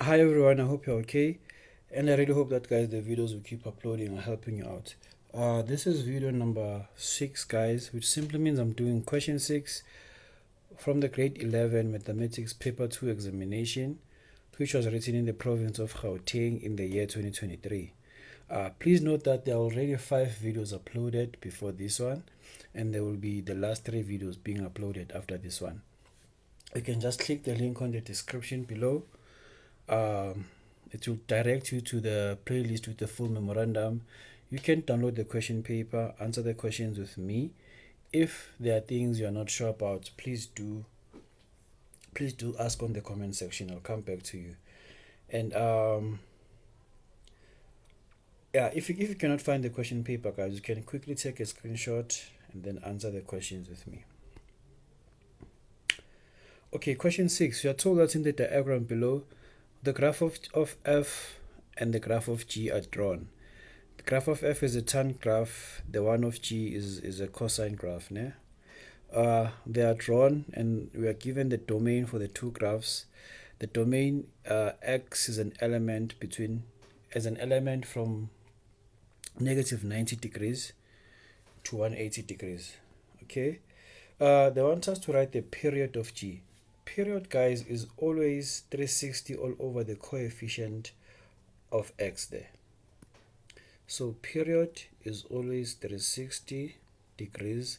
Hi everyone, I hope you're okay, and I really hope that guys the videos we keep uploading are helping you out. This is video number 6 guys, which simply means I'm doing question 6 from the grade 11 mathematics paper 2 examination, which was written in the province of Gauteng in the year 2023. Please note that there are already 5 videos uploaded before this one, and there will be the last 3 videos being uploaded after this one. You can just click the link on the description below. It will direct you to the playlist with the full memorandum. You can download the question paper, answer the questions with me. If there are things you're not sure about, please do ask on the comment section. I'll come back to you. And yeah, if you cannot find the question paper, guys, you can quickly take a screenshot and then answer the questions with me. Okay, question 6. You are told that in the diagram below, the graph of f and the graph of g are drawn. The graph of f is a tan graph, the one of g is a cosine graph. Ne? They are drawn and we are given the domain for the two graphs. The domain x is an element from negative 90 degrees to 180 degrees. Okay. They want us to write the period of g. Period, guys, is always 360 all over the coefficient of x there. So period is always 360 degrees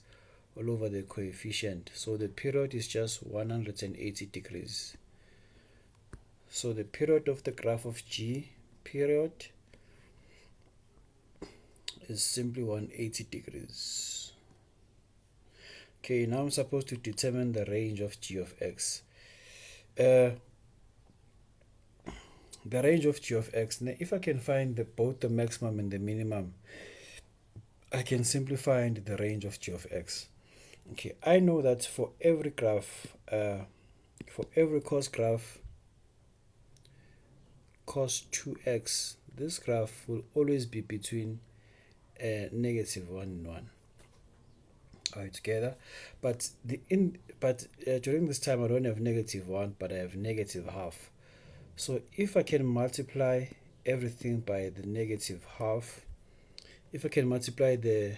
all over the coefficient. So the period is just 180 degrees. So the period of the graph of g period is simply 180 degrees. Okay, now I'm supposed to determine the range of g of x. The range of g of x, now if I can find both the maximum and the minimum, I can simply find the range of g of x. Okay, I know that for every graph, for every cos graph, cos 2x, this graph will always be between negative 1 and 1. Are we together? But during this time I don't have negative 1, but I have negative half. So if I can multiply everything by the negative half, if I can multiply the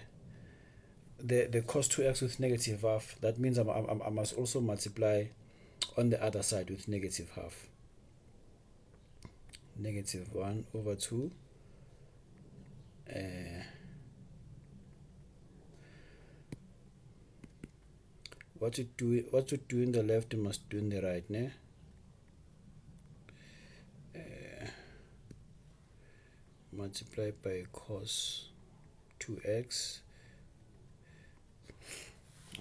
cos 2x with negative half, that means I must also multiply on the other side with negative half. Negative 1 over 2 what you do in the left, you must do in the right, ne? Multiply by cos 2x.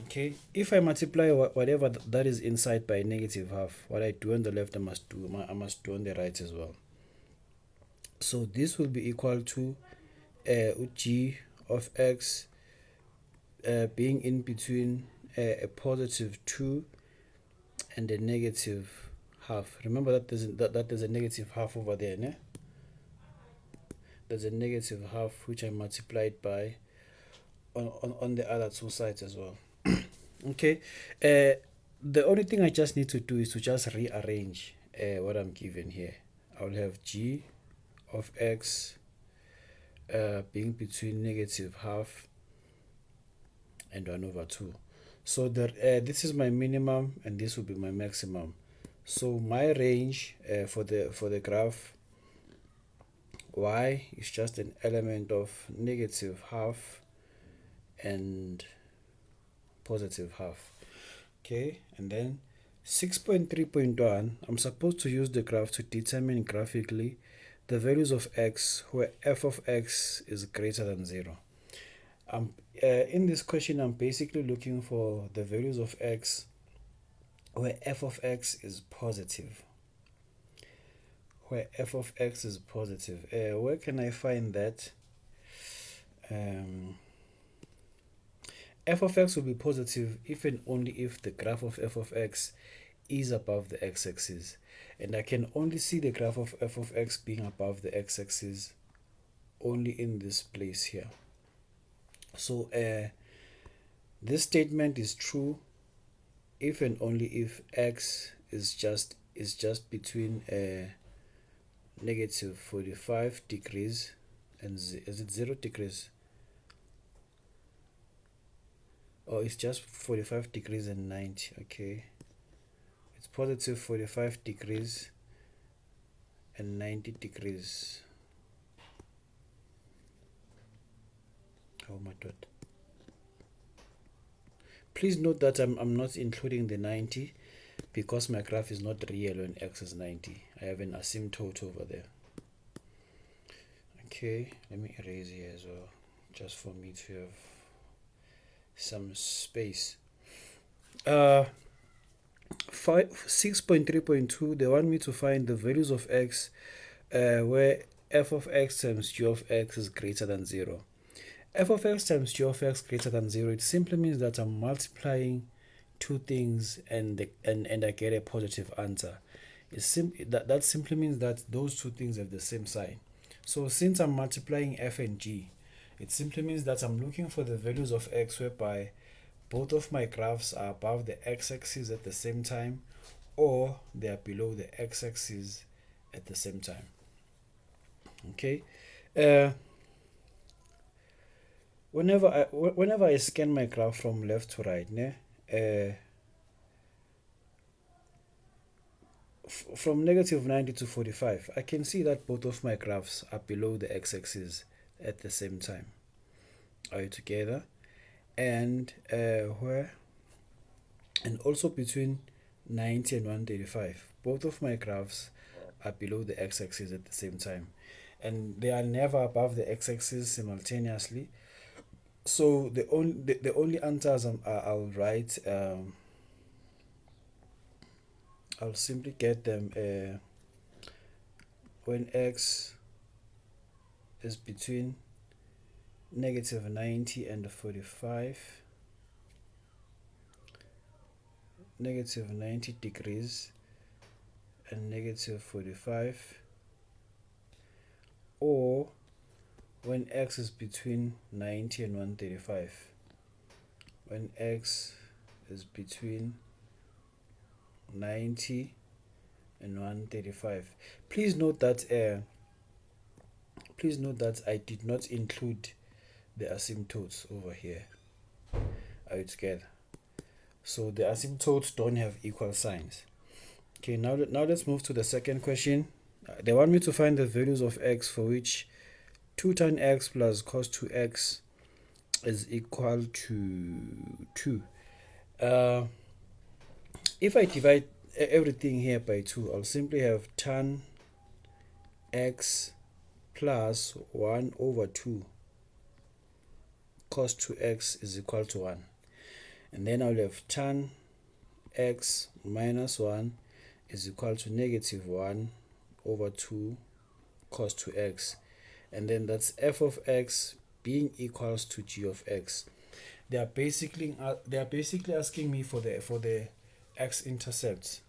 Okay, if I multiply whatever that is inside by negative half, what I do on the left I must do on the right as well. So this will be equal to g of x being in between a positive 2 and a negative half. Remember that there's a negative half over there, ne? There's a negative half which I multiplied by on the other two sides as well. Okay, the only thing I just need to do is to just rearrange what I'm given here. I'll have g of x being between negative half and 1 over 2. So that this is my minimum and this will be my maximum. So my range for the graph y is just an element of negative half and positive half. Okay, and then 6.3.1, I'm supposed to use the graph to determine graphically the values of x where f of x is greater than 0. In this question, I'm basically looking for the values of x where f of x is positive. Where f of x is positive. Where can I find that? F of x will be positive if and only if the graph of f of x is above the x-axis. And I can only see the graph of f of x being above the x-axis only in this place here. So this statement is true if and only if x is just between negative 45 degrees, and is it 0 degrees? Oh, it's just 45 degrees and 90. Okay, it's positive 45 degrees and 90 degrees. Oh my god. Please note that I'm not including the 90 because my graph is not real when x is 90. I have an asymptote over there. Okay, let me erase here as well, just for me to have some space. 6.3.2, they want me to find the values of x where f of x times g of x is greater than 0. F of x times g of x greater than 0, it simply means that I'm multiplying two things and I get a positive answer. That simply means that those two things have the same sign. So since I'm multiplying f and g, it simply means that I'm looking for the values of x whereby both of my graphs are above the x-axis at the same time, or they are below the x-axis at the same time. Okay. Whenever I scan my graph from left to right, from negative 90 to 45, I can see that both of my graphs are below the x-axis at the same time. Are you together? And also between 90 and 135, both of my graphs are below the x-axis at the same time, and they are never above the x-axis simultaneously. So the only answers I'll write, I'll simply get them when x is between negative 90 and 45, negative 90 degrees and negative 45, or when x is between 90 and 135, when x is between 90 and 135. Please note that I did not include the asymptotes over here. Are you together? So the asymptotes don't have equal signs. Okay, now let's move to the second question. They want me to find the values of x for which 2 tan x plus cos 2x is equal to 2. If I divide everything here by 2, I'll simply have tan x plus 1 over 2 cos 2x is equal to 1. And then I'll have tan x minus 1 is equal to negative 1 over 2 cos 2x. And then that's f of x being equals to g of x. They are basically asking me for the x-intercepts.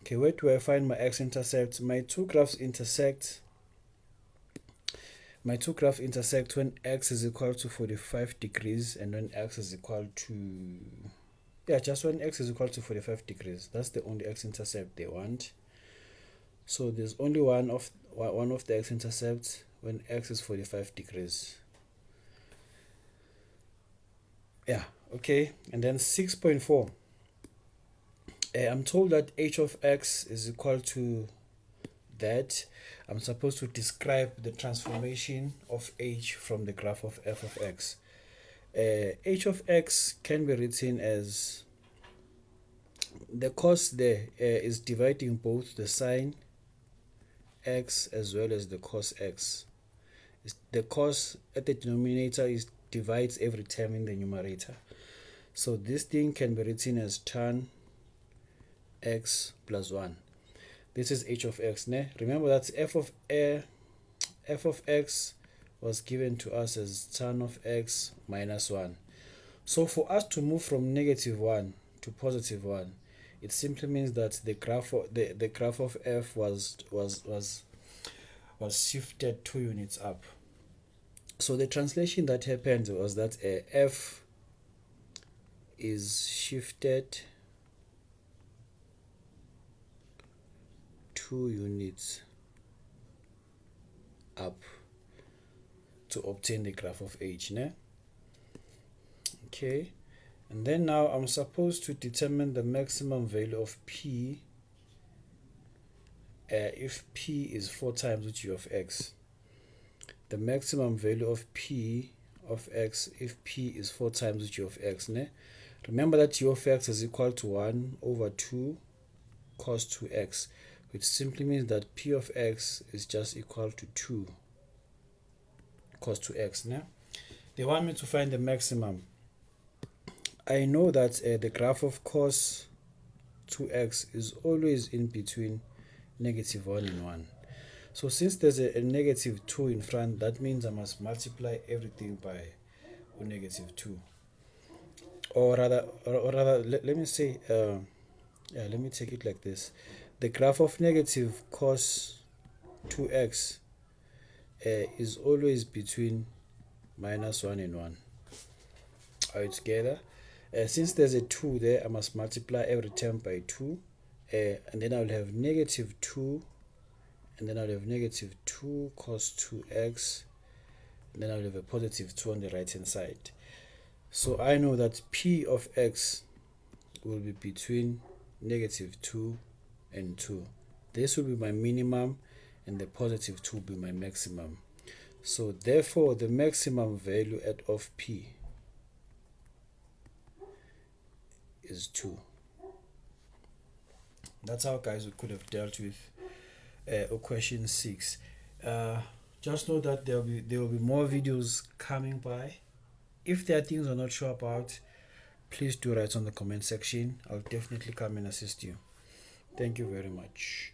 Okay, where do I find my x-intercepts? My two graphs intersect when x is equal to 45 degrees and when x is equal to, just when x is equal to 45 degrees. That's the only x-intercept they want. So there's only one of the x-intercepts when x is 45 degrees. Okay. And then 6.4. I'm told that h of x is equal to that. I'm supposed to describe the transformation of h from the graph of f of x. H of x can be written as the cos there is dividing both the sine x as well as the cos x. The cos at the denominator divides every term in the numerator. So this thing can be written as tan x plus 1. This is h of x. Remember that f of x was given to us as tan of x minus 1. So for us to move from negative 1 to positive 1, it simply means that the graph of f was shifted 2 units up. So the translation that happened was that f is shifted 2 units up to obtain the graph of h, ne? Okay, and then now I'm supposed to determine the maximum value of p if p is 4 times root u of x. The maximum value of p of x if p is 4 times root u of x, ne? Remember that u of x is equal to 1 over 2 cos 2x, which simply means that p of x is just equal to 2 cos 2x, ne? They want me to find the maximum. I know that the graph of cos 2x is always in between negative 1 and 1. So since there's a negative 2 in front, that means I must multiply everything by negative 2. Or rather, let me say, let me take it like this. The graph of negative cos 2x is always between minus 1 and 1. Are you together? Since there's a 2 there, I must multiply every term by 2. And then I'll have negative 2. And then I'll have negative 2 cos 2x. And then I'll have a positive 2 on the right hand side. So I know that p of x will be between negative 2 and 2. This will be my minimum and the positive 2 will be my maximum. So therefore the maximum value of p is 2. That's how, guys, we could have dealt with question 6. Just know that there will be more videos coming by. If there are things I'm not sure about, please do write on the comment section. I'll definitely come and assist you. Thank you very much.